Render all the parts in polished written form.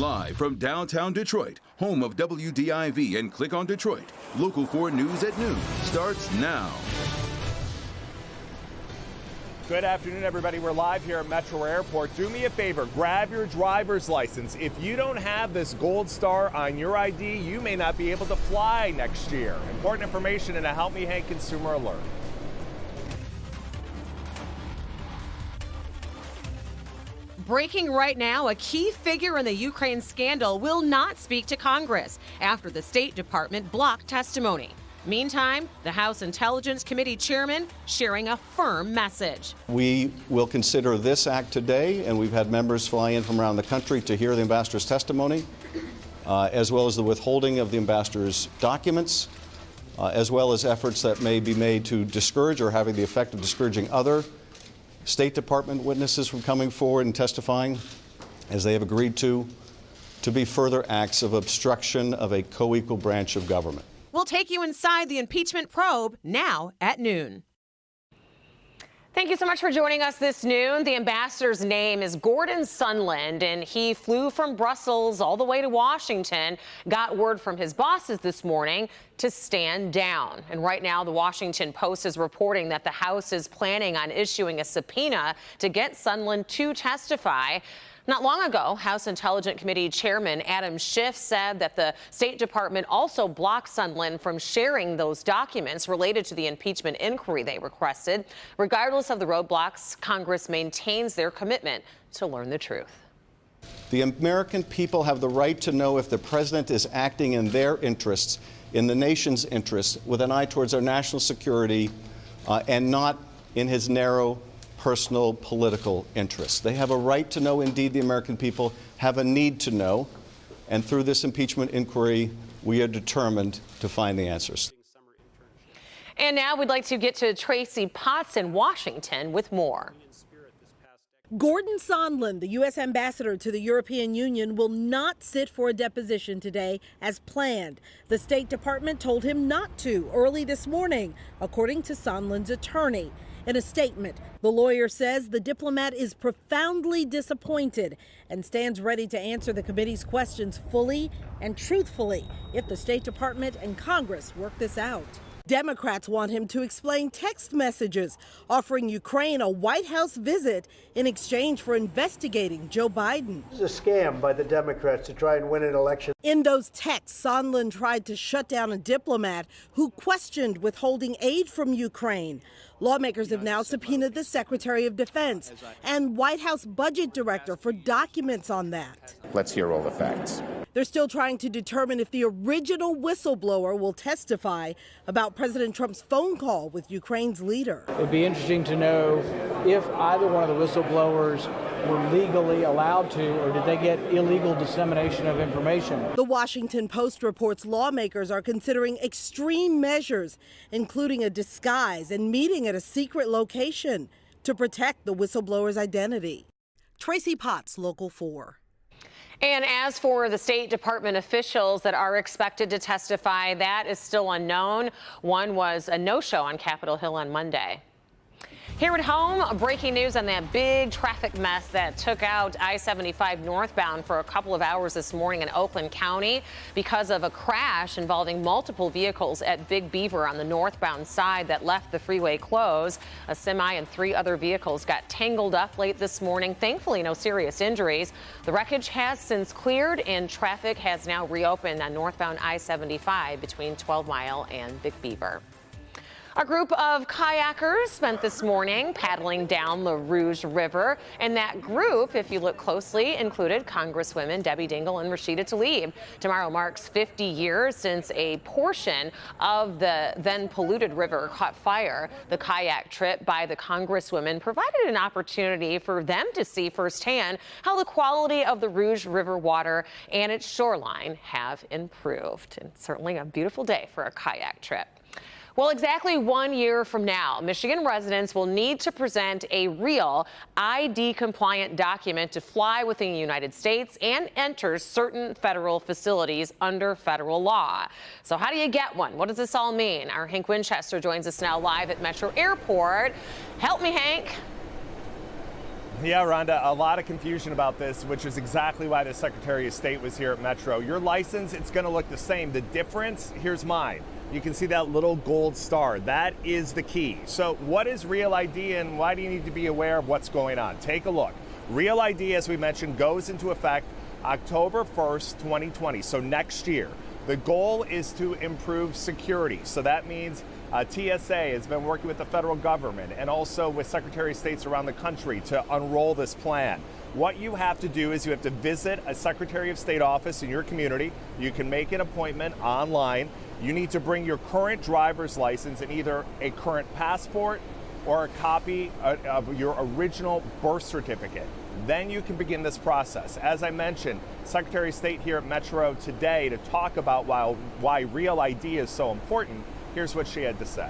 Live from downtown Detroit, home of WDIV and Click on Detroit, Local 4 News at noon starts now. Good afternoon, everybody. We're live here at Metro Airport. Do me a favor, grab your driver's license. If you don't have this gold star on your ID, you may not be able to fly next year. Important information in a Help Me Hank consumer alert. Breaking right now, a key figure in the Ukraine scandal will not speak to Congress after the State Department blocked testimony. Meantime, the House Intelligence Committee chairman sharing a firm message. We will consider this act today, and we've had members fly in from around the country to hear the ambassador's testimony, as well as the withholding of the ambassador's documents, as well as efforts that may be made to discourage or having the effect of discouraging other State Department witnesses from coming forward and testifying, as they have agreed to be further acts of obstruction of a co-equal branch of government. We'll take you inside the impeachment probe now at noon. Thank you so much for joining us this noon. The ambassador's name is Gordon Sondland, and he flew from Brussels all the way to Washington, got word from his bosses this morning to stand down. And right now, the Washington Post is reporting that the House is planning on issuing a subpoena to get Sondland to testify. Not long ago, House Intelligence Committee Chairman Adam Schiff said that the State Department also blocked Sondland from sharing those documents related to the impeachment inquiry they requested. Regardless of the roadblocks, Congress maintains their commitment to learn the truth. The American people have the right to know if the president is acting in their interests, in the nation's interests, with an eye towards our national security, and not in his narrow personal political interests. They have a right to know. Indeed, the American people have a need to know. And through this impeachment inquiry, we are determined to find the answers. And now we'd like to get to Tracy Potts in Washington with more. Gordon Sondland, the U.S. ambassador to the European Union, will not sit for a deposition today as planned. The State Department told him not to early this morning, according to Sondland's attorney. In a statement, the lawyer says the diplomat is profoundly disappointed and stands ready to answer the committee's questions fully and truthfully if the State Department and Congress work this out. Democrats want him to explain text messages offering Ukraine a White House visit in exchange for investigating Joe Biden. This is a scam by the Democrats to try and win an election. In those texts, Sondland tried to shut down a diplomat who questioned withholding aid from Ukraine. Lawmakers have now subpoenaed the Secretary of Defense and White House Budget Director for documents on that. Let's hear all the facts. They're still trying to determine if the original whistleblower will testify about President Trump's phone call with Ukraine's leader. It'd be interesting to know if either one of the whistleblowers were legally allowed to, or did they get illegal dissemination of information. The Washington Post reports lawmakers are considering extreme measures, including a disguise and meeting at a secret location to protect the whistleblower's identity. Tracy Potts, Local 4. And as for the State Department officials that are expected to testify, that is still unknown. One was a no-show on Capitol Hill on Monday. Here at home, breaking news on that big traffic mess that took out I-75 northbound for a couple of hours this morning in Oakland County because of a crash involving multiple vehicles at Big Beaver on the northbound side that left the freeway closed. A semi and 3 other vehicles got tangled up late this morning. Thankfully, no serious injuries. The wreckage has since cleared and traffic has now reopened on northbound I-75 between 12 Mile and Big Beaver. A group of kayakers spent this morning paddling down the Rouge River, and that group, if you look closely, included Congresswomen Debbie Dingell and Rashida Tlaib. Tomorrow marks 50 years since a portion of the then polluted river caught fire. The kayak trip by the Congresswomen provided an opportunity for them to see firsthand how the quality of the Rouge River water and its shoreline have improved. And certainly a beautiful day for a kayak trip. Well, exactly 1 year from now, Michigan residents will need to present a real ID-compliant document to fly within the United States and enter certain federal facilities under federal law. So how do you get one? What does this all mean? Our Hank Winchester joins us now live at Metro Airport. Help me, Hank. Yeah, Rhonda, a lot of confusion about this, which is exactly why the Secretary of State was here at Metro. Your license, it's going to look the same. The difference, here's mine. You can see that little gold star. That is the key. So what is Real ID and why do you need to be aware of what's going on? Take a look. Real ID, as we mentioned, goes into effect October 1st, 2020, so next year. The goal is to improve security. So that means TSA has been working with the federal government and also with Secretary of States around the country to unroll this plan. What you have to do is you have to visit a Secretary of State office in your community. You can make an appointment online. You need to bring your current driver's license and either a current passport or a copy of your original birth certificate. Then you can begin this process. As I mentioned, Secretary of State here at Metro today to talk about why Real ID is so important. Here's what she had to say.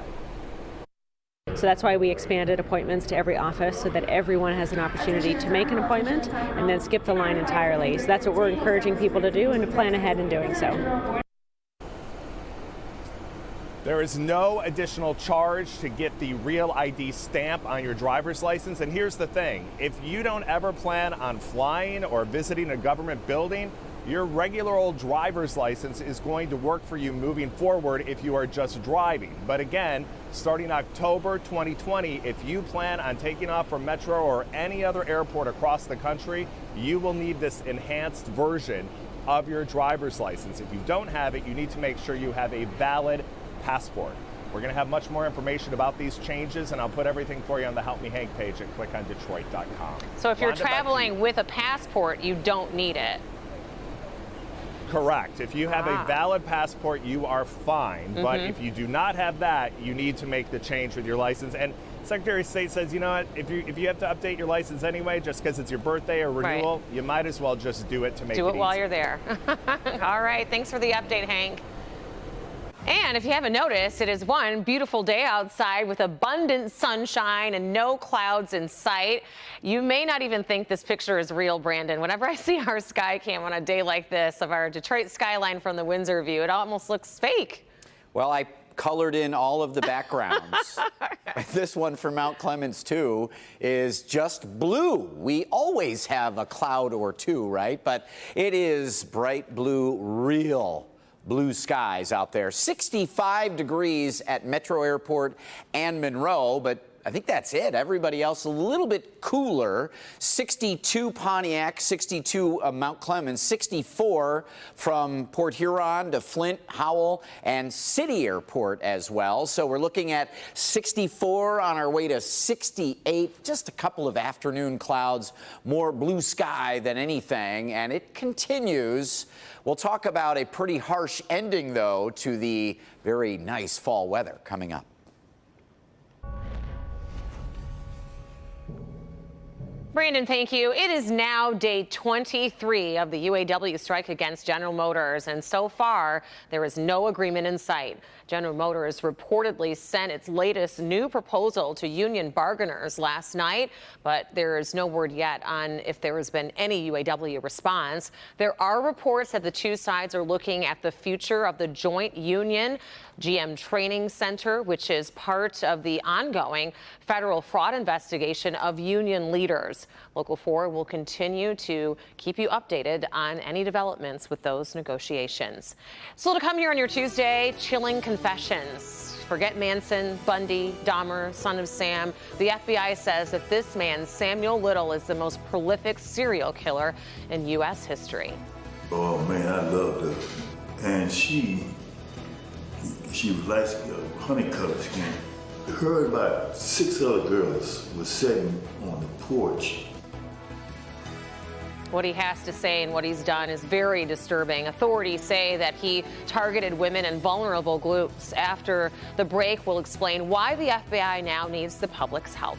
So that's why we expanded appointments to every office so that everyone has an opportunity to make an appointment and then skip the line entirely. So that's what we're encouraging people to do and to plan ahead in doing so. There is no additional charge to get the Real ID stamp on your driver's license. And here's the thing, if you don't ever plan on flying or visiting a government building, your regular old driver's license is going to work for you moving forward if you are just driving. But again, starting October 2020, if you plan on taking off from Metro or any other airport across the country, you will need this enhanced version of your driver's license. If you don't have it, you need to make sure you have a valid passport. We're going to have much more information about these changes, and I'll put everything for you on the Help Me Hank page at clickondetroit.com. So if you're traveling with a passport, you don't need it. Correct. If you have a valid passport, you are fine. But if you do not have that, you need to make the change with your license. And Secretary of State says, you know what, if you have to update your license anyway, just because it's your birthday or renewal, you might as well just do it to make it easy. Do it while you're there. All right. Thanks for the update, Hank. And if you haven't noticed, it is one beautiful day outside with abundant sunshine and no clouds in sight. You may not even think this picture is real, Brandon. Whenever I see our sky cam on a day like this of our Detroit skyline from the Windsor view, it almost looks fake. Well, I colored in all of the backgrounds. This one for Mount Clemens, too, is just blue. We always have a cloud or two, right? But it is bright blue, real blue skies out there. 65 degrees at Metro Airport and Monroe, but I think that's it. Everybody else a little bit cooler. 62 Pontiac, 62 Mount Clemens, 64 from Port Huron to Flint, Howell, and City Airport as well. So we're looking at 64 on our way to 68. Just a couple of afternoon clouds, more blue sky than anything, and it continues. We'll talk about a pretty harsh ending, though, to the very nice fall weather coming up. Brandon, thank you. It is now day 23 of the UAW strike against General Motors, and so far there is no agreement in sight. General Motors reportedly sent its latest new proposal to union bargainers last night, but there is no word yet on if there has been any UAW response. There are reports that the two sides are looking at the future of the joint union GM Training Center, which is part of the ongoing federal fraud investigation of union leaders. Local 4 will continue to keep you updated on any developments with those negotiations. So to come here on your Tuesday, chilling confessions. Forget Manson, Bundy, Dahmer, Son of Sam. The FBI says that this man, Samuel Little, is the most prolific serial killer in U.S. history. Oh, man, I loved her. And she was like honey-colored skin. Her and about 6 other girls were sitting on the porch. What he has to say and what he's done is very disturbing. Authorities say that he targeted women and vulnerable groups. After the break, we'll explain why the FBI now needs the public's help.